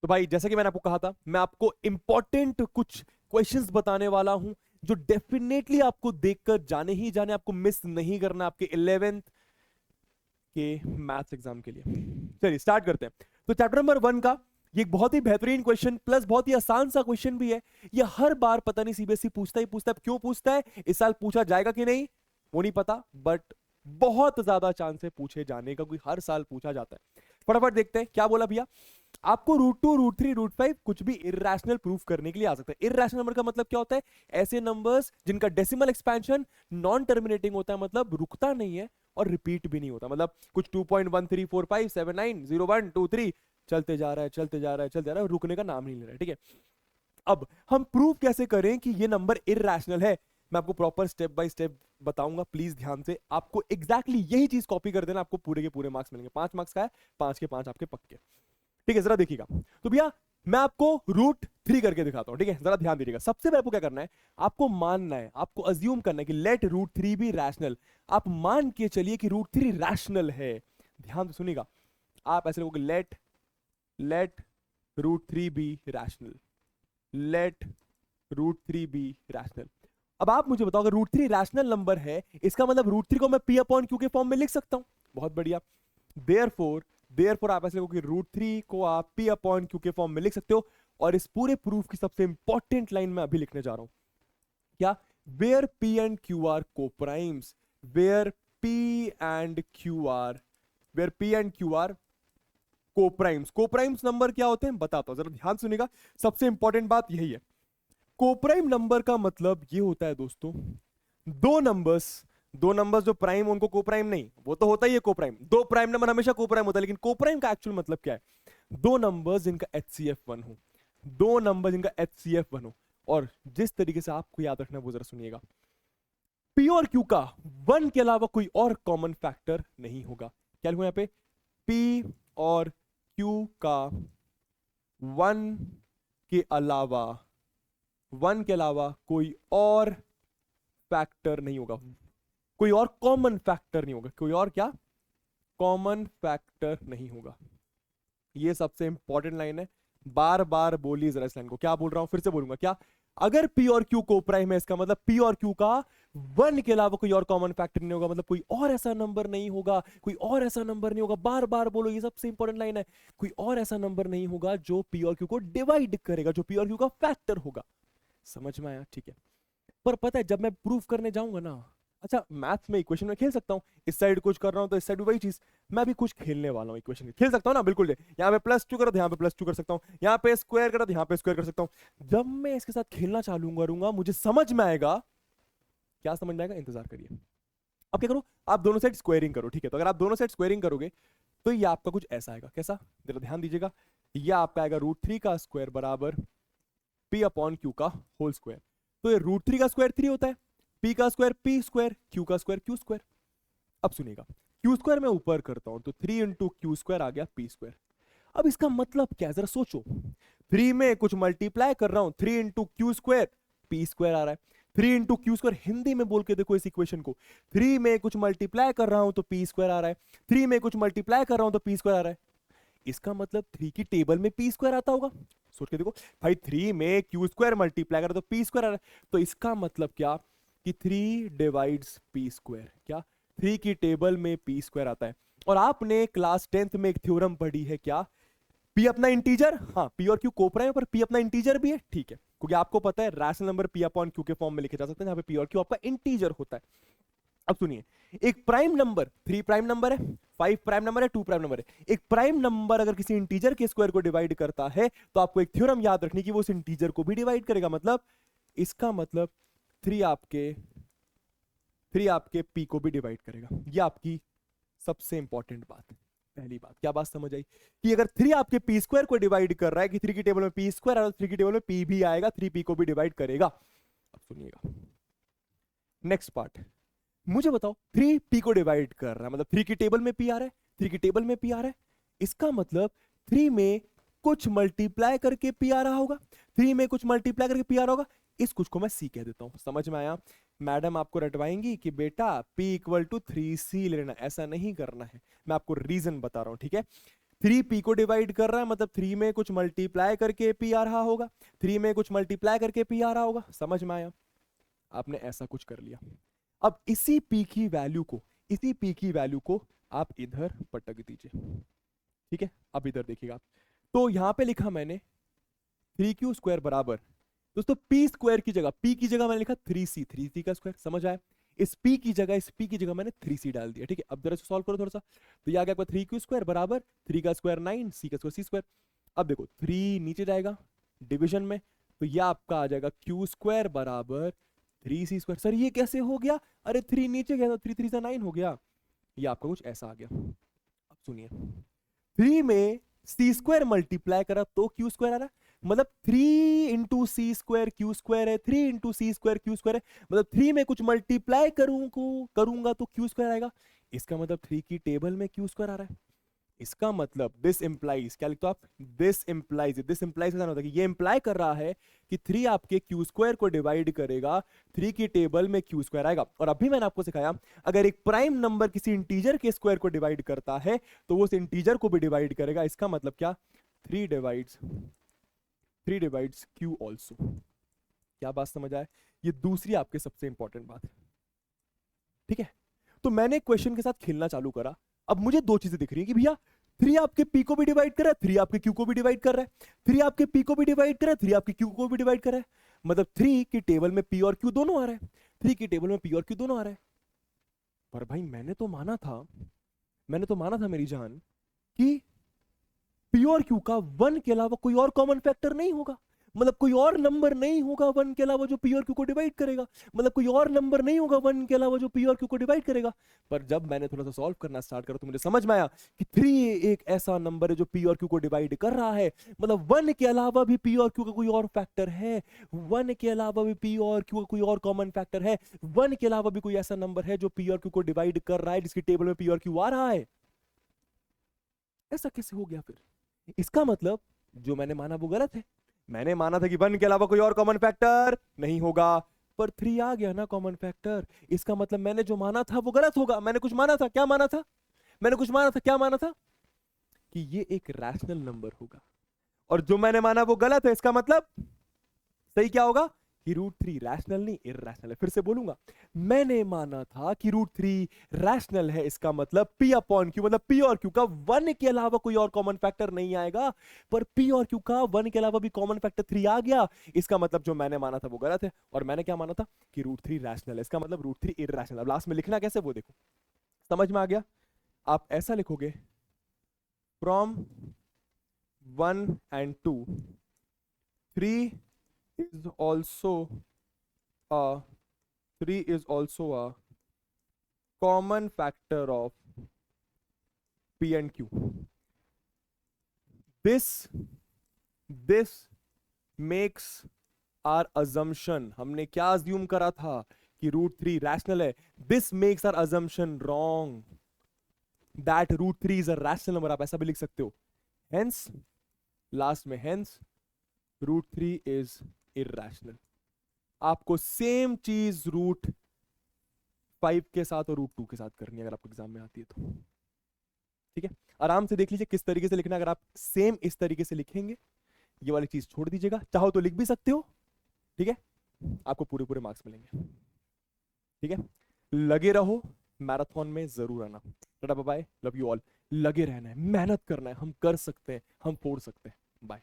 तो भाई जैसा कि मैंने आपको कहा था, मैं आपको इंपॉर्टेंट कुछ क्वेश्चंस बताने वाला हूं जो डेफिनेटली आपको देखकर जाने ही जाने, आपको मिस नहीं करना आपके 11th के मैथ्स एग्जाम के लिए। चलिए स्टार्ट करते हैं। तो चैप्टर नंबर 1 का ये एक बहुत ही बेहतरीन क्वेश्चन प्लस बहुत ही आसान सा क्वेश्चन भी है। ये हर बार पता नहीं सीबीएसई पूछता ही पूछता है। क्यों पूछता है, इस साल पूछा जाएगा कि नहीं वो नहीं पता, बट बहुत ज्यादा चांस है पूछे जाने का, कोई हर साल पूछा जाता है। फटाफट देखते हैं क्या बोला भैया। आपको √2, √3, √5 कुछ भी इर्रेशनल प्रूफ करने के लिए आ सकता है। इर्रेशनल नंबर का मतलब क्या होता है, ऐसे नंबर्स जिनका डेसिमल एक्सपेंशन नॉन टर्मिनेटिंग होता है, मतलब रुकता नहीं है और रिपीट भी नहीं होता। मतलब कुछ 2.1345790123 चलते जा रहा है चलते जा रहा है चलते जा रहा है, रुकने का नाम नहीं ले रहा है। ठीक है, अब हम प्रूफ कैसे करें कि ये नंबर इर्रेशनल है, मैं आपको प्रॉपर स्टेप बाय स्टेप बताऊंगा। प्लीज ध्यान से आपको एग्जैक्टली यही चीज कॉपी कर देना, आपको पूरे के पूरे मार्क्स मिलेंगे। 5 मार्क्स का है, 5 के 5 आपके पक्के। ठीक है, जरा देखिएगा। तो भैया मैं आपको √3 करके दिखाता हूं। ठीक है, जरा ध्यान दीजिएगा। सबसे पहले आपको क्या करना है, आपको मानना है, आपको अज्यूम करना है कि लेट √3 बी रैशनल। आप मान के चलिए कि √3 रैशनल है। ध्यान से सुनिएगा, आप ऐसे लोगोगे let √3 be rational, let √3 be rational. अब आप मुझे बताओ, अगर √3 रैशनल नंबर है, इसका मतलब √3 को मैं P/Q के फॉर्म में लिख सकता हूं। बहुत बढ़िया। देयरफॉर आप ऐसे लोगों √3 को आप P/Q के फॉर्म में लिख सकते हो। और इस पूरे प्रूफ की सबसे इंपॉर्टेंट लाइन मैं अभी लिखने जा रहा हूं। क्या, where P and Q are coprimes, where P and Q are, where P and Q are coprimes. Coprimes number क्या होते हैं बताता हूं, जरा ध्यान सुनिएगा। सबसे इंपॉर्टेंट बात यही है, कोप्राइम नंबर का मतलब ये होता है दोस्तों, दो नंबर्स जो प्राइम उनको कोप्राइम नहीं, वो तो होता ही है कोप्राइम। दो प्राइम नंबर हमेशा कोप्राइम होता है, लेकिन कोप्राइम का एक्चुअल मतलब क्या है, दो नंबर्स जिनका HCF 1 हो, दो नंबर जिनका HCF 1 हो। और जिस तरीके से आपको याद रखना है वो जरा सुनिएगा, P और Q का 1 के अलावा कोई और कॉमन फैक्टर नहीं होगा। क्या लिखूं यहां पे, P और Q का 1 के अलावा, 1 के अलावा कोई और फैक्टर नहीं होगा, कोई और कॉमन फैक्टर नहीं होगा, कोई और क्या कॉमन फैक्टर नहीं होगा। ये सबसे इंपॉर्टेंट लाइन है, बार बार बोलिए जरा इस लाइन को। क्या बोल रहा हूं, फिर से बोलूंगा। क्या, अगर P और Q को प्राइम है, इसका मतलब P और Q का 1 के अलावा कोई और कॉमन फैक्टर नहीं होगा, मतलब कोई और ऐसा नंबर नहीं होगा, कोई और ऐसा नंबर नहीं होगा। बार बार बोलो, ये सबसे इंपॉर्टेंट लाइन है। कोई और ऐसा नंबर नहीं होगा जो P और Q को डिवाइड करेगा, जो P और Q का फैक्टर होगा। समझ में आया? ठीक है। पर पता है जब मैं प्रूफ करने जाऊंगा ना, अच्छा मैथ्स में इक्वेशन में खेल सकता हूँ, इस साइड कुछ कर रहा हूँ तो इस साइड वही चीज, मैं भी कुछ खेलने वाला हूँ इक्वेशन खेल सकता हूँ ना, बिल्कुल। यहाँ पे +2 करो तो यहाँ पे +2 कर सकता हूँ, यहाँ पे स्क्वायर करो तो यहाँ पे स्क्वायर कर सकता हूँ। जब मैं इसके साथ खेलना चालू करूंगा मुझे समझ में आएगा। क्या समझ में आएगा, इंतजार करिए। अब क्या करो, आप दोनों साइड स्क्वायरिंग करो। ठीक है, तो अगर आप दोनों साइड स्क्वायरिंग करोगे तो ये आपका कुछ ऐसा आएगा। कैसा, जरा ध्यान दीजिएगा। ये आपका आएगा √3 का स्क्वायर बराबर P/Q का होल स्क्वायर। तो ये √3 का स्क्वायर 3 होता है, P का स्क्वायर P स्क्वायर, Q का स्क्वायर Q स्क्वायर। अब सुनिएगा, Q स्क्वायर मैं ऊपर करता हूं तो 3 इंटू Q स्क्वायर आ गया P स्क्वायर। अब इसका मतलब क्या है जरा सोचो, 3 में कुछ मल्टीप्लाई कर रहा हूं, 3 into Q square P square आ रहा है। 3 इंटू Q स्क्वायर, हिंदी में बोल के देखो इस इक्वेशन को, 3 में कुछ मल्टीप्लाई कर रहा हूं तो P स्क्वायर आ रहा है, 3 में कुछ मल्टीप्लाई कर रहा हूं तो P स्क्वायर आ रहा है। इसका मतलब 3 की टेबल में P स्क्वायर आता होगा। सोच के देखो भाई, 3 में Q स्क्वायर मल्टीप्लाई करा तो P स्क्वायर आ रहा है, तो इसका मतलब क्या कि 3 डिवाइड्स P स्क्वायर। क्या, 3 की टेबल में P स्क्वायर आता है। और आपने क्लास 10th में एक थ्योरम पढ़ी है, क्या, P अपना इंटीजर, हाँ P और Q कोप्राइम पर P अपना इंटीजर भी है। ठीक है, क्योंकि आपको पता है रैशनल नंबर P/Q के फॉर्म में लिखे जा सकते हैं, जहां पे P और Q आपका इंटीजर होता है। अब सुनिए, एक प्राइम नंबर 3 प्राइम नंबर है, 5 प्राइम नंबर है, 2 प्राइम नंबर है। एक प्राइम नंबर अगर किसी इंटीजर के स्क्वायर को डिवाइड करता है तो आपको एक थ्योरम याद रखनी कि वो उस इंटीजर को भी डिवाइड करेगा। मतलब इसका मतलब 3 आपके P को भी डिवाइड करेगा। ये आपकी सबसे इंपॉर्टेंट बात है। पहली बात, क्या बात समझ आई कि अगर 3 आपके P स्क्वायर को डिवाइड कर रहा है, कि 3 की टेबल में P स्क्वायर आएगा, 3 की टेबल में P भी आएगा, 3 P को भी डिवाइड करेगा। अब सुनिएगा नेक्स्ट पार्ट, मुझे बताओ 3 P को डिवाइड कर रहा है, मतलब 3 की टेबल में P आ रहा है, 3 की टेबल में P आ रहा है, इसका मतलब 3 में कुछ मल्टीप्लाई करके P आ रहा होगा, 3 में कुछ मल्टीप्लाई करके P आ रहा होगा। इस कुछ को मैं C कह देता हूं। समझ में आया? मैडम आपको रटवाएंगी कि बेटा P = 3C लेना, ऐसा नहीं करना है। मैं आपको रीजन बता रहा हूं, ठीक है। 3p को डिवाइड कर रहा है, मतलब 3 में कुछ मल्टीप्लाई करके p आ रहा होगा, 3 में कुछ मल्टीप्लाई करके p आ रहा होगा। समझ में आया? आपने ऐसा कुछ कर लिया। अब इसी p की वैल्यू को, इसी p की वैल्यू को आप इधर पटक दीजिए। ठीक है, अब इधर देखिएगा, तो यहां पे लिखा मैंने 3q² बराबर, दोस्तों p स्क्वायर की जगह, p की जगह मैंने लिखा 3c का स्क्वायर। समझ आया? इस p की जगह, इस p की जगह मैंने 3c डाल दिया। ठीक है, अब जरा सॉल्व करो थोड़ा सा, तो ये आ गया 3q² बराबर 3 का स्क्वायर 9, c का स्क्वायर c²। अब देखो 3 नीचे जाएगा डिवीजन में, तो ये आपका आ जाएगा q² बराबर 3c²। सर ये कैसे हो गया? अरे 3 नीचे गया तो 3 3 9 हो गया। ये आपका कुछ ऐसा आ गया। अब सुनिए, 3 में c² मल्टीप्लाई करा तो q² आ रहा है, मतलब 3 इंटू सी स्क्वायर क्यू स्क्वायर है, 3 इंटू सी स्क्वायर क्यू स्क्वायर है, मतलब 3 में कुछ मल्टीप्लाई करूंगा तो क्यू स्क्वायर आएगा। इसका मतलब 3 की टेबल में क्यू स्क्वायर आ रहा है। इसका मतलब दिस इंप्लाइज, क्या लिखते हो आप? दिस इंप्लाइज क्या होता है कि ये इंप्लाई कर रहा है कि 3 आपके क्यू स्क्वायर को डिवाइड करेगा, 3 की टेबल में क्यू स्क्वायर आएगा। और अभी मैंने आपको सिखाया, अगर एक प्राइम नंबर किसी इंटीजर के स्क्वायर को डिवाइड करता है तो वो उस इंटीजर को भी डिवाइड करेगा। इसका मतलब क्या? 3 डिवाइड्स क्यू ऑल्सो। क्या बात समझ आए? ये दूसरी आपके सबसे इंपॉर्टेंट बात है। ठीक है, तो मैंने क्वेश्चन के साथ खेलना चालू करा। अब मुझे दो चीजें दिख रही है कि भैया 3 आपके p को भी डिवाइड कर रहा है, 3 आपके q को भी डिवाइड कर रहा है, 3 आपके p को भी डिवाइड कर रहा है, 3 आपके q को भी डिवाइड कर रहा है, मतलब 3 की टेबल में p और q दोनों आ रहा है, 3 की टेबल में p और q दोनों आ रहा है। पर भाई मैंने तो माना था मेरी जान कि p और q का 1 के अलावा कोई और कॉमन फैक्टर नहीं होगा, मतलब कोई और नंबर नहीं होगा 1 के अलावा जो p और q को डिवाइड करेगा, मतलब कोई और नंबर नहीं होगा 1 के अलावा जो p और q को डिवाइड करेगा। पर जब मैंने थोड़ा सा सॉल्व करना स्टार्ट करा तो मुझे समझ में आया कि 3 एक ऐसा नंबर है जो p और q को डिवाइड कर रहा है, मतलब 1 के अलावा भी p और q का कोई और फैक्टर है, 1 के अलावा भी p और q का कोई और कॉमन फैक्टर है, 1 के अलावा भी कोई ऐसा नंबर है जो p और q को डिवाइड कर रहा है जिसकी टेबल में p और q आ रहा है। ऐसा कैसे हो गया फिर? इसका मतलब जो मैंने माना वो गलत है। मैंने माना था कि 1 के अलावा कोई और कॉमन फैक्टर नहीं होगा, पर 3 आ गया ना कॉमन फैक्टर। इसका मतलब मैंने जो माना था वो गलत होगा। मैंने कुछ माना था, क्या माना था? मैंने कुछ माना था, क्या माना था? कि ये एक रैशनल नंबर होगा, और जो मैंने माना वो गलत है। इसका मतलब सही क्या होगा? कि √3 रैशनल नहीं इरैशनल है। फिर से बोलूंगा, मैंने माना था कि √3 रैशनल है, इसका मतलब p अपॉन q, मतलब p और q का 1 के अलावा कोई और कॉमन फैक्टर नहीं आएगा, पर p और q का 1 के अलावा भी कॉमन फैक्टर 3 आ गया। इसका मतलब जो मैंने माना था वो गलत है, और मैंने क्या माना था? कि √3 रैशनल है, इसका मतलब √3 इरैशनल। अब लास्ट में लिखना कैसे वो देखो, समझ में आ गया? आप ऐसा लिखोगे, from 1 and 2 3 is also a 3 is also a common factor of p and q. This makes our assumption, हमने क्या assume करा था कि √3 रैशनल है, this makes our assumption wrong that √3 is a rational number। आप ऐसा भी लिख सकते हो, hence लास्ट में hence √3 is irrational। आपको सेम चीज √5 के साथ और √2 के साथ करनी है अगर आपको एग्जाम में आती है तो। ठीक है, आराम से देख लीजिए किस तरीके से लिखना। अगर आप सेम इस तरीके से लिखेंगे, ये वाली चीज छोड़ दीजिएगा, चाहो तो लिख भी सकते हो। ठीक है, आपको पूरे पूरे मार्क्स मिलेंगे। ठीक है, लगे रहो, मैराथन में जरूर आना। Tata bye bye, love you all. लगे रहना है, मेहनत करना है, हम कर सकते हैं, हम फोड़ सकते हैं। बाय।